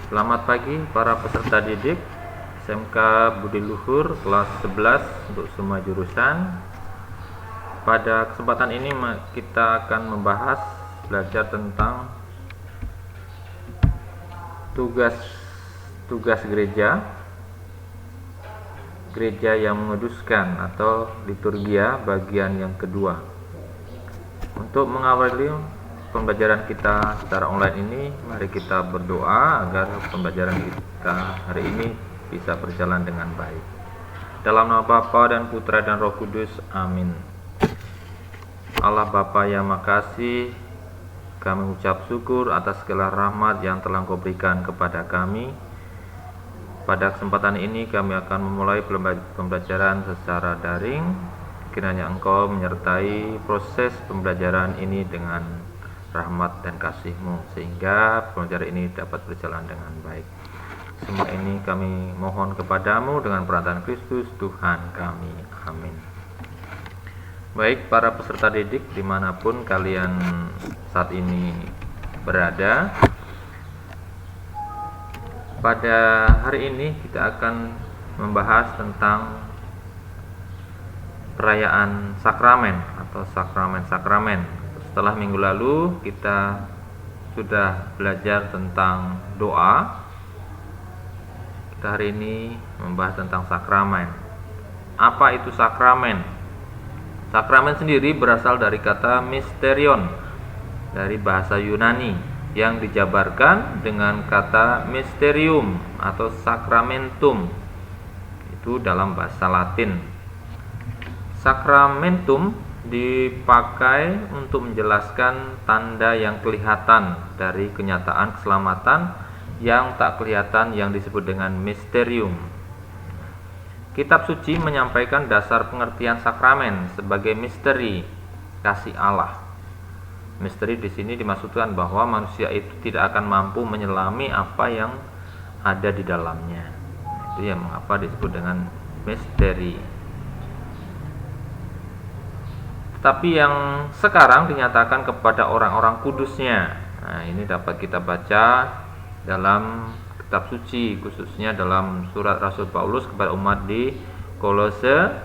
Selamat pagi para peserta didik SMK Budi Luhur kelas 11 untuk semua jurusan. Pada kesempatan ini kita akan belajar tentang tugas gereja yang menguduskan atau liturgia bagian yang kedua. Untuk mengawali pembelajaran kita secara online ini, mari kita berdoa agar pembelajaran kita hari ini bisa berjalan dengan baik. Dalam nama Bapa dan Putra dan Roh Kudus, amin. Allah Bapa yang makasih, kami ucap syukur atas segala rahmat yang telah Engkau berikan kepada kami. Pada kesempatan ini kami akan memulai pembelajaran secara daring. Kiranya Engkau menyertai proses pembelajaran ini dengan rahmat dan kasih-Mu, sehingga pembelajaran ini dapat berjalan dengan baik. Semua ini kami mohon kepadamu dengan perantaraan Kristus Tuhan kami, amin. Baik para peserta didik dimanapun kalian saat ini berada, pada hari ini kita akan membahas tentang perayaan sakramen atau sakramen-sakramen. Setelah minggu lalu kita sudah belajar tentang doa, kita hari ini membahas tentang sakramen. Apa itu sakramen? Sakramen sendiri berasal dari kata mysterion, dari bahasa Yunani, yang dijabarkan dengan kata mysterium atau sacramentum, itu dalam bahasa Latin. Sacramentum dipakai untuk menjelaskan tanda yang kelihatan dari kenyataan keselamatan yang tak kelihatan yang disebut dengan misterium. Kitab suci menyampaikan dasar pengertian sakramen sebagai misteri kasih Allah. Misteri di sini dimaksudkan bahwa manusia itu tidak akan mampu menyelami apa yang ada di dalamnya. Itu yang mengapa disebut dengan misteri. Tapi yang sekarang dinyatakan kepada orang-orang kudusnya. Nah, ini dapat kita baca dalam kitab suci, khususnya dalam surat Rasul Paulus kepada umat di Kolose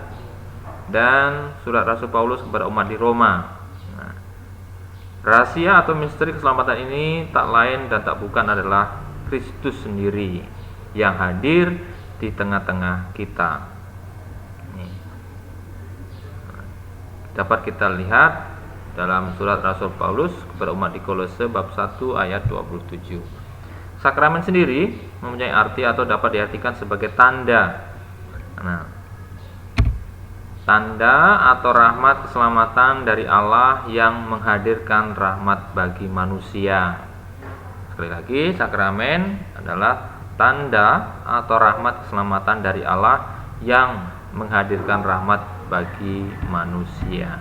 dan surat Rasul Paulus kepada umat di Roma. Nah, rahasia atau misteri keselamatan ini tak lain dan tak bukan adalah Kristus sendiri yang hadir di tengah-tengah kita. Dapat kita lihat dalam surat Rasul Paulus kepada umat di Kolose bab 1 ayat 27. Sakramen sendiri mempunyai arti atau dapat diartikan sebagai tanda. Nah, tanda atau rahmat keselamatan dari Allah yang menghadirkan rahmat bagi manusia. Sekali lagi, sakramen adalah tanda atau rahmat keselamatan dari Allah yang menghadirkan rahmat bagi manusia.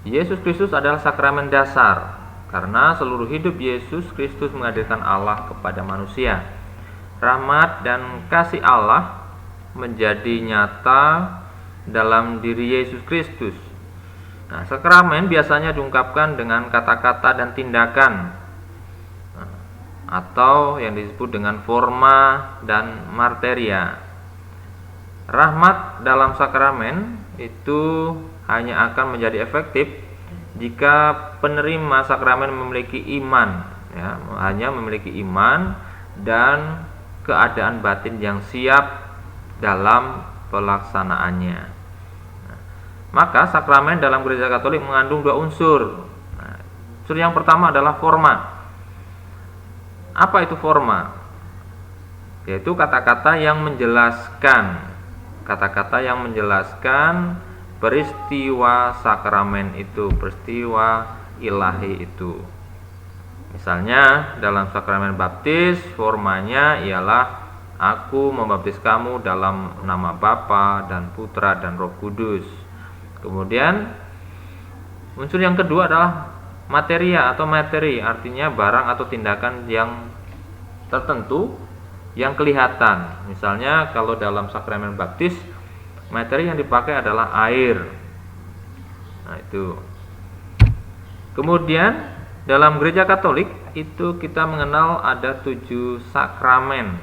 Yesus Kristus adalah sakramen dasar karena seluruh hidup Yesus Kristus menghadirkan Allah kepada manusia. Rahmat dan kasih Allah menjadi nyata dalam diri Yesus Kristus. Nah, sakramen biasanya diungkapkan dengan kata-kata dan tindakan, atau yang disebut dengan forma dan materia. Rahmat dalam sakramen itu hanya akan menjadi efektif jika penerima sakramen memiliki iman, hanya memiliki iman dan keadaan batin yang siap dalam pelaksanaannya. Maka sakramen dalam gereja Katolik mengandung dua unsur. Unsur yang pertama adalah forma. Apa itu forma? Yaitu kata-kata yang menjelaskan peristiwa sakramen itu, peristiwa ilahi itu. Misalnya dalam sakramen baptis, formanya ialah aku membaptis kamu dalam nama Bapa dan Putra dan Roh Kudus. Kemudian unsur yang kedua adalah materia atau materi, artinya barang atau tindakan yang tertentu yang kelihatan. Misalnya kalau dalam sakramen baptis, materi yang dipakai adalah air. Nah, itu. Kemudian Dalam gereja Katolik itu kita mengenal ada 7 sakramen.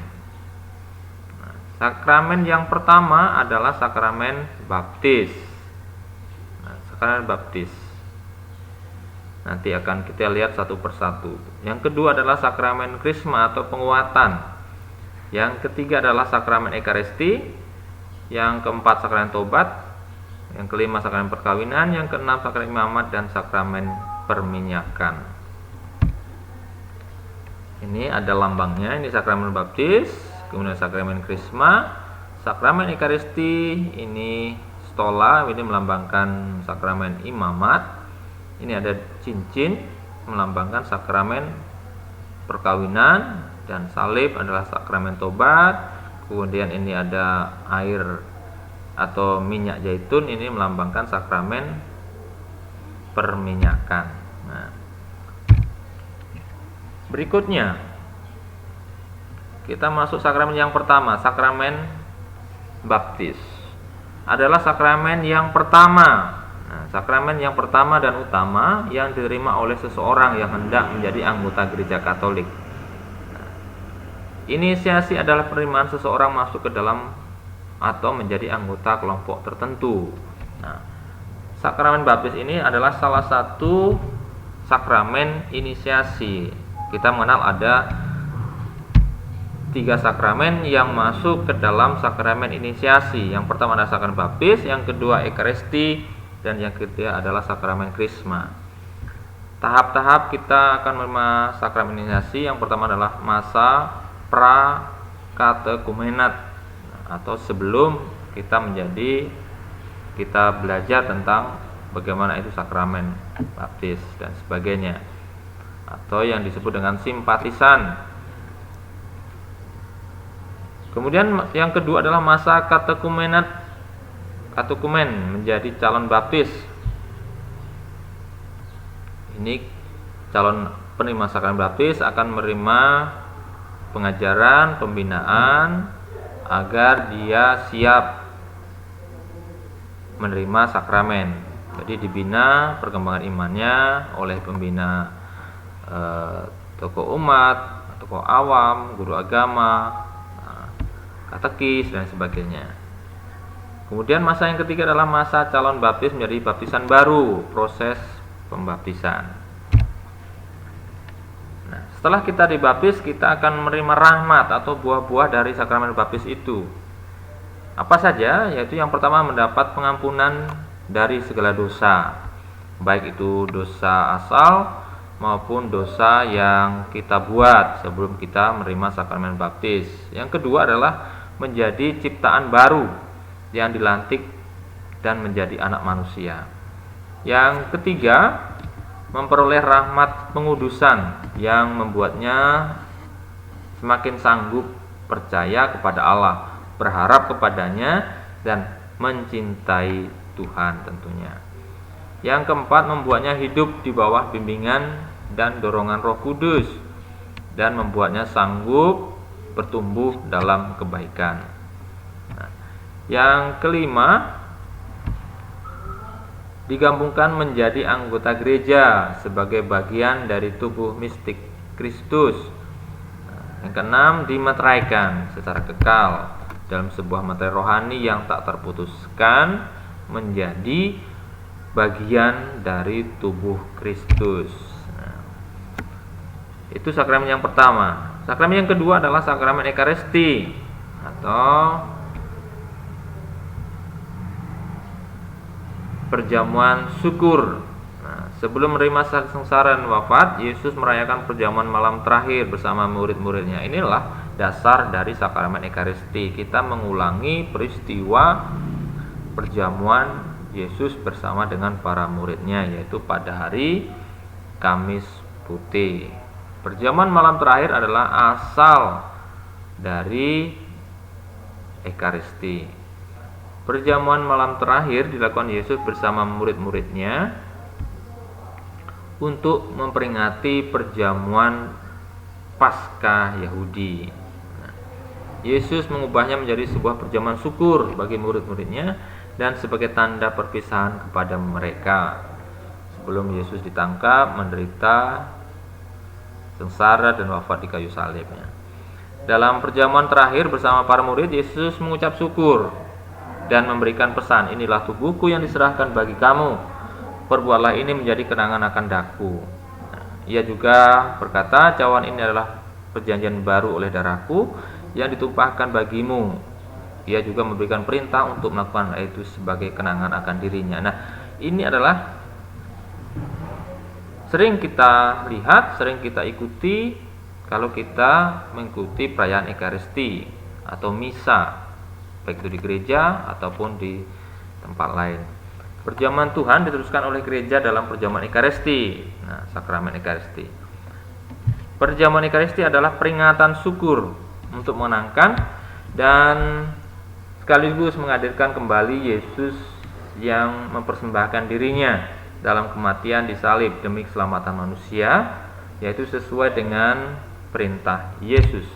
Nah, sakramen yang pertama adalah sakramen baptis. Nah, sakramen baptis. Nanti akan kita lihat satu persatu. Yang kedua adalah sakramen krisma atau penguatan. Yang ketiga adalah sakramen ekaristi. Yang keempat sakramen tobat. Yang kelima sakramen perkawinan. Yang keenam sakramen imamat dan sakramen perminyakan. Ini ada lambangnya. Ini sakramen baptis, kemudian sakramen krisma, sakramen ekaristi, ini stola, ini melambangkan sakramen imamat. Ini ada cincin melambangkan sakramen perkawinan, dan salib adalah sakramen tobat. Kemudian ini ada air atau minyak zaitun, ini melambangkan sakramen perminyakan. Nah, berikutnya kita masuk sakramen yang pertama, sakramen baptis. Adalah sakramen yang pertama. Nah, sakramen yang pertama dan utama yang diterima oleh seseorang yang hendak menjadi anggota gereja Katolik. Nah, inisiasi adalah penerimaan seseorang masuk ke dalam atau menjadi anggota kelompok tertentu. Nah, sakramen baptis ini adalah salah satu sakramen inisiasi. Kita mengenal ada 3 sakramen yang masuk ke dalam sakramen inisiasi. Yang pertama adalah sakramen baptis, yang kedua ekaristi, dan yang ketiga adalah sakramen krisma. Tahap-tahap kita akan menerima sakramen inisiasi. Yang pertama adalah masa pra-katekumenat, atau sebelum kita kita belajar tentang bagaimana itu sakramen baptis dan sebagainya, atau yang disebut dengan simpatisan. Kemudian yang kedua adalah masa katekumen menjadi calon baptis. Ini calon penerima sakramen baptis akan menerima pengajaran, pembinaan agar dia siap menerima sakramen. Jadi dibina perkembangan imannya oleh pembina tokoh umat, tokoh awam, guru agama, katekis dan sebagainya. Kemudian masa yang ketiga adalah masa calon baptis menjadi baptisan baru, proses pembaptisan. Nah, setelah kita dibaptis, kita akan menerima rahmat atau buah-buah dari sakramen baptis itu. Apa saja? Yaitu yang pertama mendapat pengampunan dari segala dosa, baik itu dosa asal maupun dosa yang kita buat sebelum kita menerima sakramen baptis. Yang kedua adalah menjadi ciptaan baru yang dilantik dan menjadi anak manusia. Yang ketiga, memperoleh rahmat pengudusan yang membuatnya semakin sanggup percaya kepada Allah, berharap kepadanya, dan mencintai Tuhan tentunya. Yang keempat, membuatnya hidup di bawah bimbingan dan dorongan Roh Kudus, dan membuatnya sanggup bertumbuh dalam kebaikan. Yang kelima, digabungkan menjadi anggota gereja sebagai bagian dari tubuh mistik Kristus. Yang keenam, dimeteraikan secara kekal dalam sebuah materi rohani yang tak terputuskan menjadi bagian dari tubuh Kristus. Itu sakramen yang pertama. Sakramen yang kedua adalah sakramen ekaristi atau perjamuan syukur. Nah, sebelum menerima sengsara dan wafat, Yesus merayakan perjamuan malam terakhir bersama murid-muridnya. Inilah dasar dari sakramen ekaristi. Kita mengulangi peristiwa perjamuan Yesus bersama dengan para muridnya, yaitu pada hari Kamis Putih. Perjamuan malam terakhir adalah asal dari ekaristi. Perjamuan malam terakhir dilakukan Yesus bersama murid-muridnya untuk memperingati perjamuan Paskah Yahudi. Yesus mengubahnya menjadi sebuah perjamuan syukur bagi murid-muridnya dan sebagai tanda perpisahan kepada mereka. sebelum Yesus ditangkap, menderita, sengsara, dan wafat di kayu salibnya. Dalam perjamuan terakhir bersama para murid, Yesus mengucap syukur dan memberikan pesan, inilah tubuhku yang diserahkan bagi kamu, perbuatlah ini menjadi kenangan akan daku. Ia juga berkata, cawan ini adalah perjanjian baru oleh darahku yang ditumpahkan bagimu. Ia juga memberikan perintah untuk melakukan itu sebagai kenangan akan dirinya. Nah, ini adalah sering kita lihat, sering kita ikuti kalau kita mengikuti perayaan Ekaristi atau misa, baik itu di gereja ataupun di tempat lain. Perjamuan Tuhan diteruskan oleh gereja dalam perjamuan Ekaristi. Nah, sakramen Ekaristi. Perjamuan Ekaristi adalah peringatan syukur untuk mengenangkan dan sekaligus menghadirkan kembali Yesus yang mempersembahkan dirinya dalam kematian di salib demi keselamatan manusia, yaitu sesuai dengan perintah Yesus.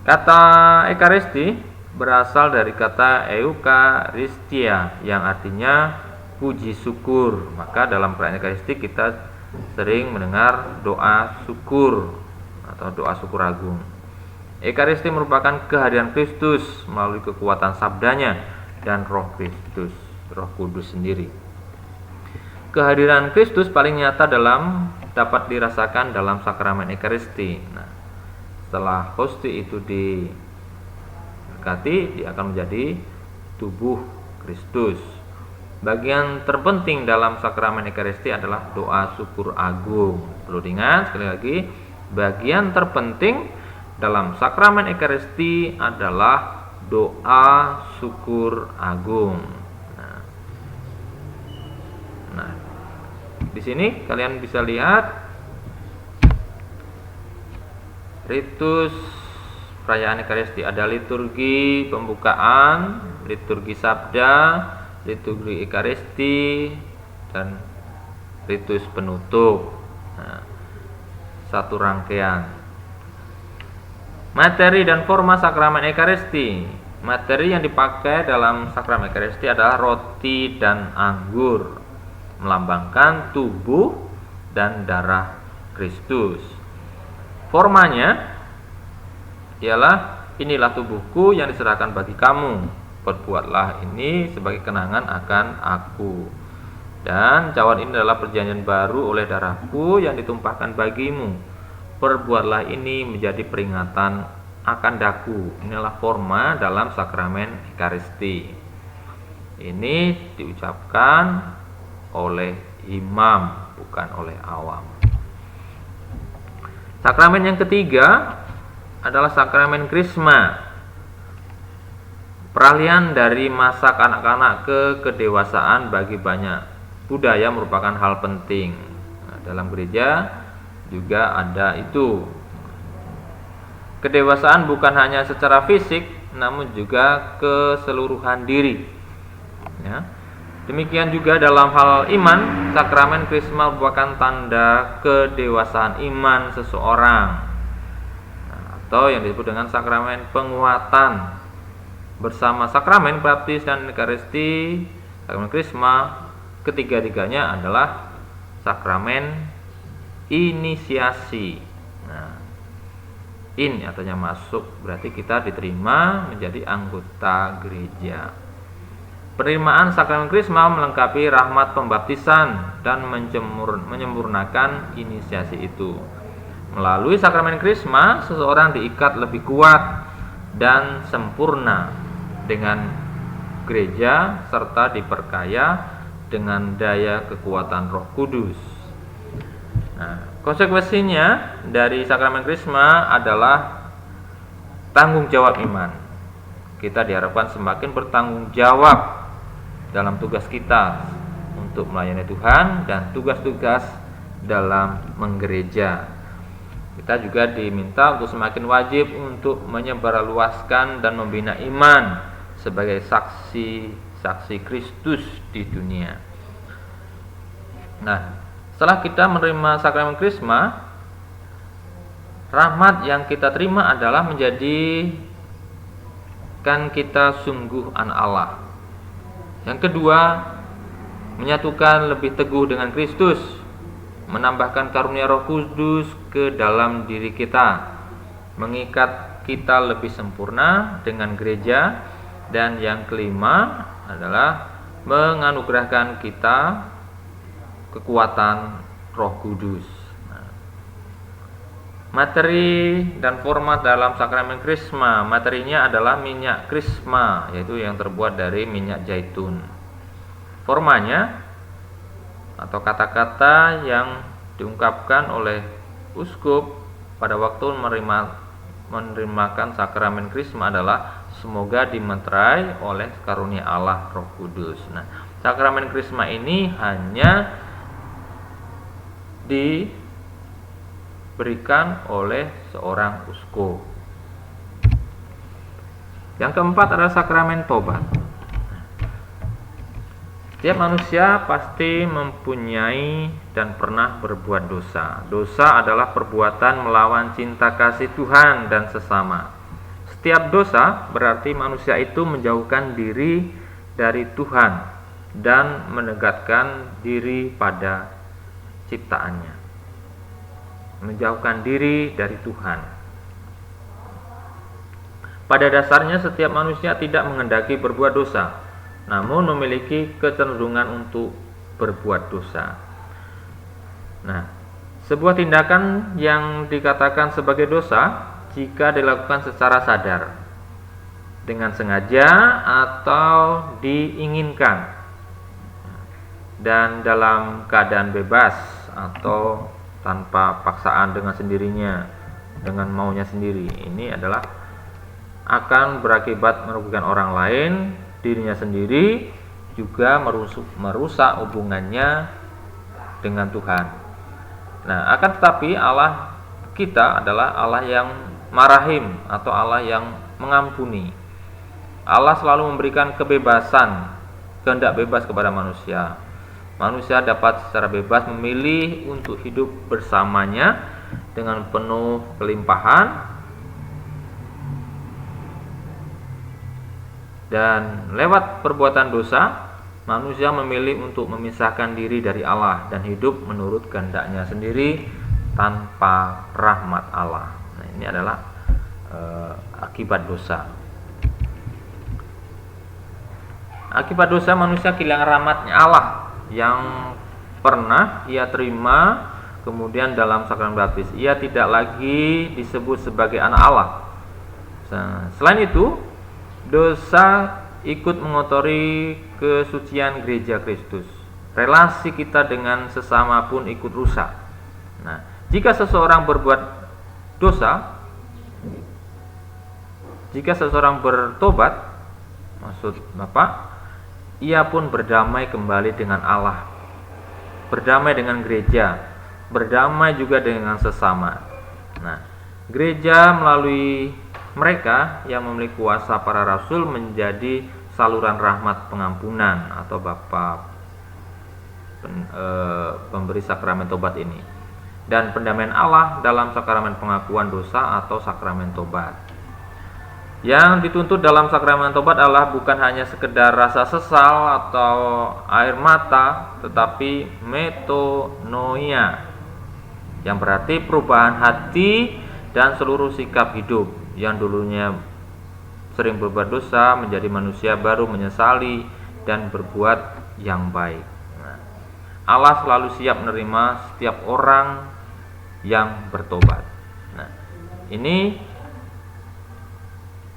Kata Ekaristi berasal dari kata Eucharistia yang artinya puji syukur. Maka dalam perayaan Ekaristi kita sering mendengar doa syukur atau doa syukur agung. Ekaristi merupakan kehadiran Kristus melalui kekuatan sabdanya dan Roh Kristus, Roh Kudus sendiri. Kehadiran Kristus paling nyata dapat dirasakan dalam sakramen Ekaristi. Nah, setelah hosti itu diberkati, dia akan menjadi tubuh Kristus. Bagian terpenting dalam sakramen Ekaristi adalah doa syukur agung. Perlu diingat sekali lagi, bagian terpenting dalam sakramen Ekaristi adalah doa syukur agung. Nah, di sini kalian bisa lihat ritus perayaan Ekaristi. Ada liturgi pembukaan, liturgi sabda, liturgi Ekaristi, dan ritus penutup. Nah, satu rangkaian. Materi dan forma sakramen Ekaristi. Materi yang dipakai dalam sakramen Ekaristi adalah roti dan anggur, melambangkan tubuh dan darah Kristus. Formanya ialah, inilah tubuhku yang diserahkan bagi kamu, perbuatlah ini sebagai kenangan akan aku. Dan cawan ini adalah perjanjian baru oleh darahku yang ditumpahkan bagimu, perbuatlah ini menjadi peringatan akan daku. Inilah forma dalam sakramen Ekaristi. Ini diucapkan oleh imam, bukan oleh awam. Sakramen yang ketiga adalah sakramen Krisma. Peralihan dari masa kanak-kanak ke kedewasaan bagi banyak budaya merupakan hal penting. Nah, dalam gereja juga ada itu. Kedewasaan bukan hanya secara fisik, namun juga keseluruhan diri. Ya. Demikian juga dalam hal iman, sakramen Krisma merupakan tanda kedewasaan iman seseorang. Atau yang disebut dengan sakramen penguatan. Bersama sakramen baptis dan Ekaristi, sakramen Krisma, ketiga-tiganya adalah sakramen inisiasi. Nah, in artinya masuk, berarti kita diterima menjadi anggota gereja. Penerimaan sakramen Krisma melengkapi rahmat pembaptisan dan menyempurnakan inisiasi itu. Melalui sakramen Krisma, seseorang diikat lebih kuat dan sempurna dengan gereja serta diperkaya dengan daya kekuatan Roh Kudus. Nah, konsekuensinya dari sakramen Krisma adalah tanggung jawab iman. Kita diharapkan semakin bertanggung jawab dalam tugas kita untuk melayani Tuhan dan tugas-tugas dalam menggereja. Kita juga diminta untuk semakin wajib untuk menyebarluaskan dan membina iman sebagai saksi Kristus di dunia. Nah, setelah kita menerima sakramen Krisma, rahmat yang kita terima adalah menjadikan kita sungguh anak Allah. Yang kedua, menyatukan lebih teguh dengan Kristus, menambahkan karunia Roh Kudus ke dalam diri kita, mengikat kita lebih sempurna dengan gereja, dan yang kelima adalah menganugerahkan kita kekuatan Roh Kudus. Materi dan format dalam sakramen krisma. Materinya adalah minyak krisma, yaitu yang terbuat dari minyak zaitun. Formanya atau kata-kata yang diungkapkan oleh uskup pada waktu menerimakan sakramen krisma adalah semoga dimeterai oleh karunia Allah Roh Kudus. Nah, sakramen krisma ini hanya diberikan oleh seorang uskup. Yang keempat adalah sakramen tobat. Setiap manusia pasti mempunyai dan pernah berbuat dosa. Dosa adalah perbuatan melawan cinta kasih Tuhan dan sesama. Setiap dosa berarti manusia itu menjauhkan diri dari Tuhan dan menegakkan diri pada ciptaannya. Menjauhkan diri dari Tuhan. Pada dasarnya setiap manusia tidak menghendaki berbuat dosa, namun memiliki kecenderungan untuk berbuat dosa. Nah, sebuah tindakan yang dikatakan sebagai dosa jika dilakukan secara sadar, dengan sengaja atau diinginkan, dan dalam keadaan bebas atau tanpa paksaan dengan sendirinya, dengan maunya sendiri. Ini adalah akan berakibat merugikan orang lain, dirinya sendiri, juga merusak hubungannya dengan Tuhan. Nah, akan tetapi Allah kita adalah Allah yang marahim atau Allah yang mengampuni. Allah selalu memberikan kebebasan, kehendak bebas kepada manusia. Manusia dapat secara bebas memilih untuk hidup bersamanya dengan penuh kelimpahan, dan lewat perbuatan dosa manusia memilih untuk memisahkan diri dari Allah dan hidup menurut kehendaknya sendiri tanpa rahmat Allah. Nah, ini adalah akibat dosa. Akibat dosa manusia kehilangan rahmatnya Allah yang pernah ia terima kemudian dalam sakramen baptis. Ia tidak lagi disebut sebagai anak Allah. Selain itu, dosa ikut mengotori kesucian gereja Kristus. Relasi kita dengan sesama pun ikut rusak. Nah, jika seseorang berbuat dosa, jika seseorang bertobat, maksud Bapak, ia pun berdamai kembali dengan Allah, berdamai dengan gereja, berdamai juga dengan sesama. Nah, gereja melalui mereka yang memiliki kuasa para rasul menjadi saluran rahmat pengampunan atau Bapa pemberi sakramen tobat ini, dan pendamaian Allah dalam sakramen pengakuan dosa atau sakramen tobat. Yang dituntut dalam sakramen tobat adalah bukan hanya sekedar rasa sesal atau air mata, tetapi metanoia, yang berarti perubahan hati dan seluruh sikap hidup. Yang dulunya sering berbuat dosa menjadi manusia baru menyesali dan berbuat yang baik. Nah, Allah selalu siap menerima setiap orang yang bertobat. Nah, ini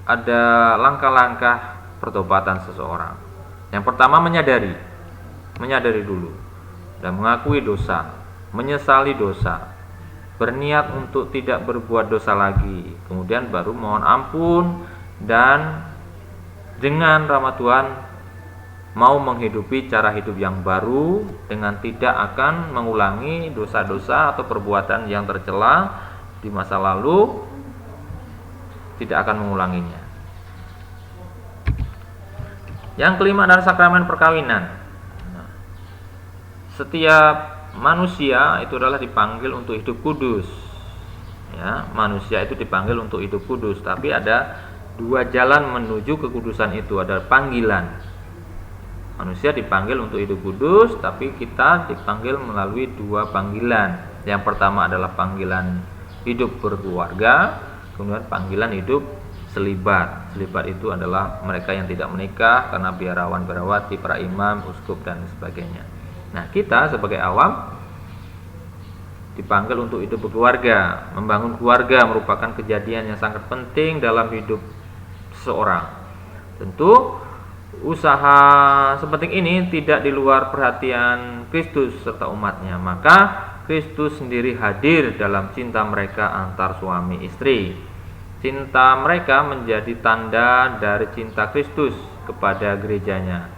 ada langkah-langkah pertobatan seseorang. Yang pertama, menyadari dulu dan mengakui dosa, menyesali dosa, berniat untuk tidak berbuat dosa lagi, kemudian baru mohon ampun dan dengan rahmat Tuhan mau menghidupi cara hidup yang baru dengan tidak akan mengulangi dosa-dosa atau perbuatan yang tercela di masa lalu, tidak akan mengulanginya. Yang kelima adalah sakramen perkawinan. Setiap manusia itu adalah dipanggil untuk hidup kudus. Ya, manusia itu dipanggil untuk hidup kudus, tapi ada dua jalan menuju kekudusan itu, ada panggilan. Manusia dipanggil untuk hidup kudus, tapi kita dipanggil melalui dua panggilan. Yang pertama adalah panggilan hidup berkeluarga, kemudian panggilan hidup selibat. Selibat itu adalah mereka yang tidak menikah karena biarawan-biarawati, para imam, uskup dan sebagainya. Nah, kita sebagai awam dipanggil untuk hidup berkeluarga. Membangun keluarga merupakan kejadian yang sangat penting dalam hidup seseorang. Tentu usaha sepenting ini tidak di luar perhatian Kristus serta umatnya. Maka Kristus sendiri hadir dalam cinta mereka antar suami istri. Cinta mereka menjadi tanda dari cinta Kristus kepada gerejanya.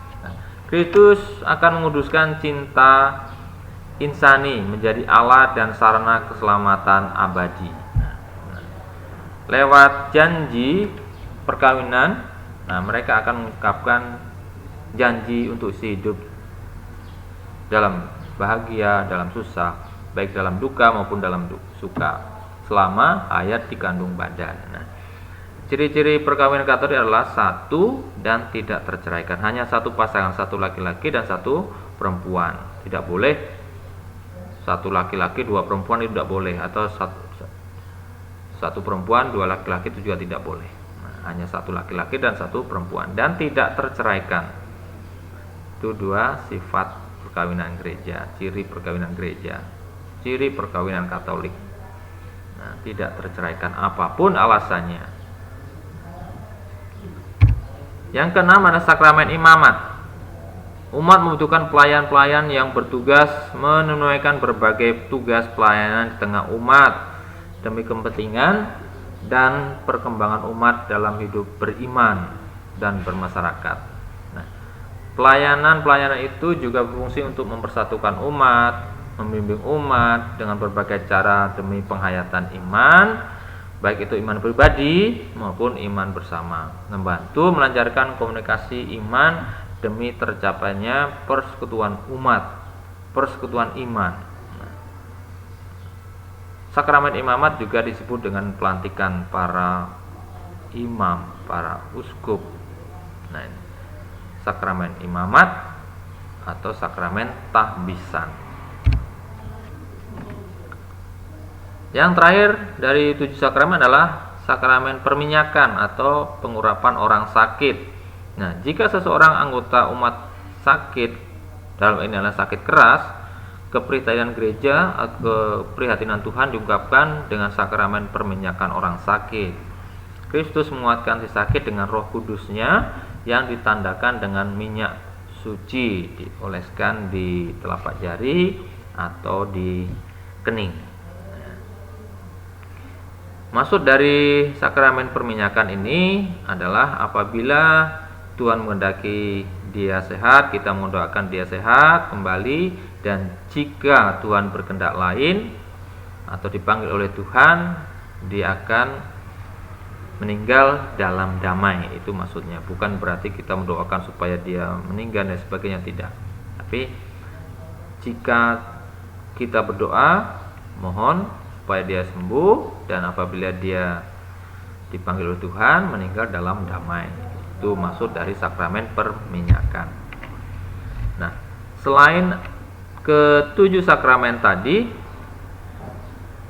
Kristus akan menguduskan cinta insani menjadi alat dan sarana keselamatan abadi. Lewat janji perkawinan, mereka akan mengungkapkan janji untuk hidup dalam bahagia, dalam susah, baik dalam duka maupun dalam suka, selama hayat dikandung badan. Ciri-ciri perkawinan Katolik adalah satu dan tidak terceraikan. Hanya satu pasangan, satu laki-laki dan satu perempuan. Tidak boleh satu laki-laki dua perempuan, itu tidak boleh, atau satu perempuan dua laki-laki, itu juga tidak boleh. Hanya satu laki-laki dan satu perempuan, dan tidak terceraikan. Itu dua sifat perkawinan gereja, ciri perkawinan gereja, ciri perkawinan Katolik. Tidak terceraikan apapun alasannya. Yang keenam adalah sakramen imamat. Umat membutuhkan pelayan-pelayan yang bertugas menunaikan berbagai tugas pelayanan di tengah umat demi kepentingan dan perkembangan umat dalam hidup beriman dan bermasyarakat. Pelayanan-pelayanan itu juga berfungsi untuk mempersatukan umat, membimbing umat dengan berbagai cara demi penghayatan iman, baik itu iman pribadi maupun iman bersama, membantu melancarkan komunikasi iman demi tercapainya persekutuan umat, persekutuan iman. Sakramen imamat juga disebut dengan pelantikan para imam, para uskup. Sakramen imamat atau sakramen tahbisan. Yang terakhir dari 7 sakramen adalah sakramen perminyakan atau pengurapan orang sakit. Jika seseorang anggota umat sakit, dalam ini adalah sakit keras, keprihatinan gereja atau keprihatinan Tuhan diungkapkan dengan sakramen perminyakan orang sakit. Kristus menguatkan si sakit dengan Roh Kudus-Nya yang ditandakan dengan minyak suci, dioleskan di telapak jari atau di kening. Maksud dari sakramen perminyakan ini adalah apabila Tuhan menghendaki dia sehat, kita mendoakan dia sehat kembali, dan jika Tuhan berkehendak lain atau dipanggil oleh Tuhan, dia akan meninggal dalam damai. Itu maksudnya. Bukan berarti kita mendoakan supaya dia meninggal dan sebagainya, tidak. Tapi jika kita berdoa, mohon supaya dia sembuh, dan apabila dia dipanggil oleh Tuhan, meninggal dalam damai. Itu maksud dari sakramen perminyakan. Selain ke-7 sakramen tadi,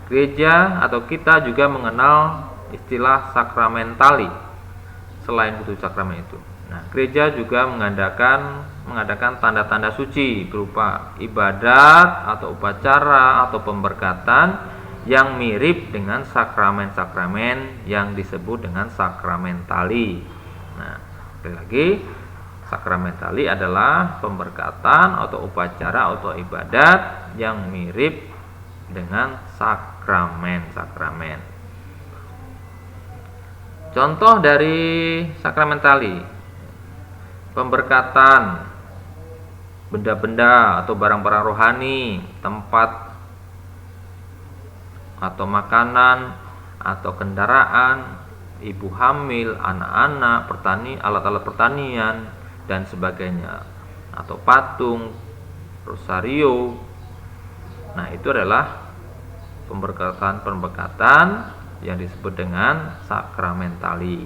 gereja atau kita juga mengenal istilah sakramentali selain ke-7 sakramen itu. Gereja juga mengadakan tanda-tanda suci berupa ibadat atau upacara atau pemberkatan yang mirip dengan sakramen-sakramen yang disebut dengan sakramentali. Sekali lagi, sakramentali adalah pemberkatan atau upacara atau ibadat yang mirip dengan sakramen-sakramen. Contoh dari sakramentali: pemberkatan benda-benda atau barang-barang rohani, tempat atau makanan atau kendaraan, ibu hamil, anak-anak, alat-alat pertanian dan sebagainya, atau patung, rosario. Itu adalah pemberkatan yang disebut dengan sakramentali.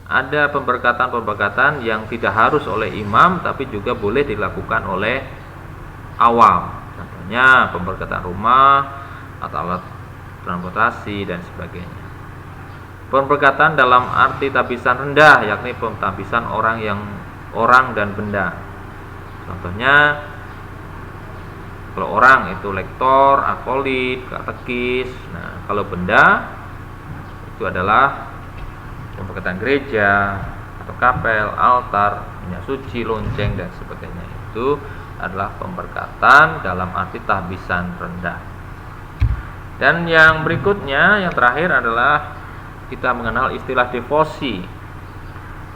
ada pemberkatan-pemberkatan yang tidak harus oleh imam tapi juga boleh dilakukan oleh awam. Contohnya pemberkatan rumah atau alat transportasi dan sebagainya. Pemberkatan dalam arti tabisan rendah, yakni pentabisan orang dan benda. Contohnya kalau orang itu lektor, akolit, katekis. Nah, kalau benda itu adalah pemberkatan gereja atau kapel, altar, minyak suci, lonceng dan sebagainya. Itu adalah pemberkatan dalam arti tahbisan rendah. Dan yang berikutnya, yang terakhir adalah kita mengenal istilah devosi.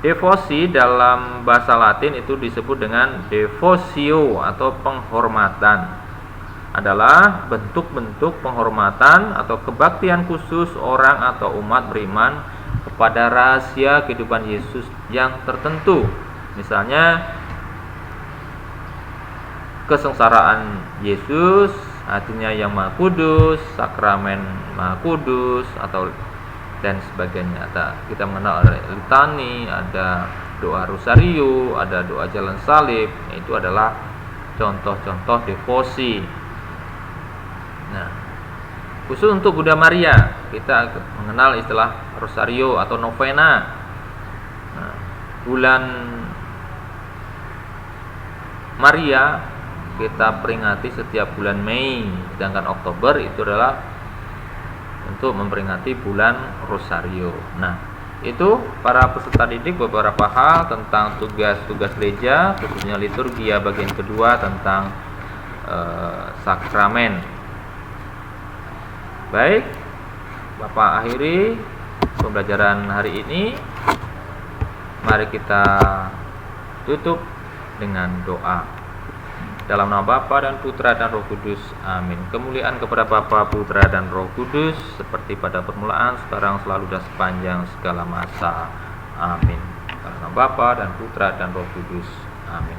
Devosi dalam bahasa Latin itu disebut dengan devotio atau penghormatan. Adalah bentuk-bentuk penghormatan atau kebaktian khusus orang atau umat beriman kepada rahasia kehidupan Yesus yang tertentu. Misalnya kesengsaraan Yesus, hatinya yang Maha Kudus, sakramen Maha Kudus atau dan sebagainya. Kita mengenal ada litani, ada doa rosario, ada doa jalan salib. Itu adalah contoh-contoh devosi. Nah, khusus untuk Bunda Maria, kita mengenal istilah rosario atau novena. Nah, bulan Maria kita peringati setiap bulan Mei, sedangkan Oktober itu adalah untuk memperingati bulan rosario. Nah, itu para peserta didik beberapa hal tentang tugas-tugas gereja, khususnya liturgia bagian kedua tentang sakramen. Baik, Bapak akhiri pembelajaran hari ini. Mari kita tutup dengan doa. Dalam nama Bapa dan Putra dan Roh Kudus. Amin. Kemuliaan kepada Bapa, Putra dan Roh Kudus, seperti pada permulaan, sekarang, selalu dan sepanjang segala masa. Amin. Dalam nama Bapa dan Putra dan Roh Kudus. Amin.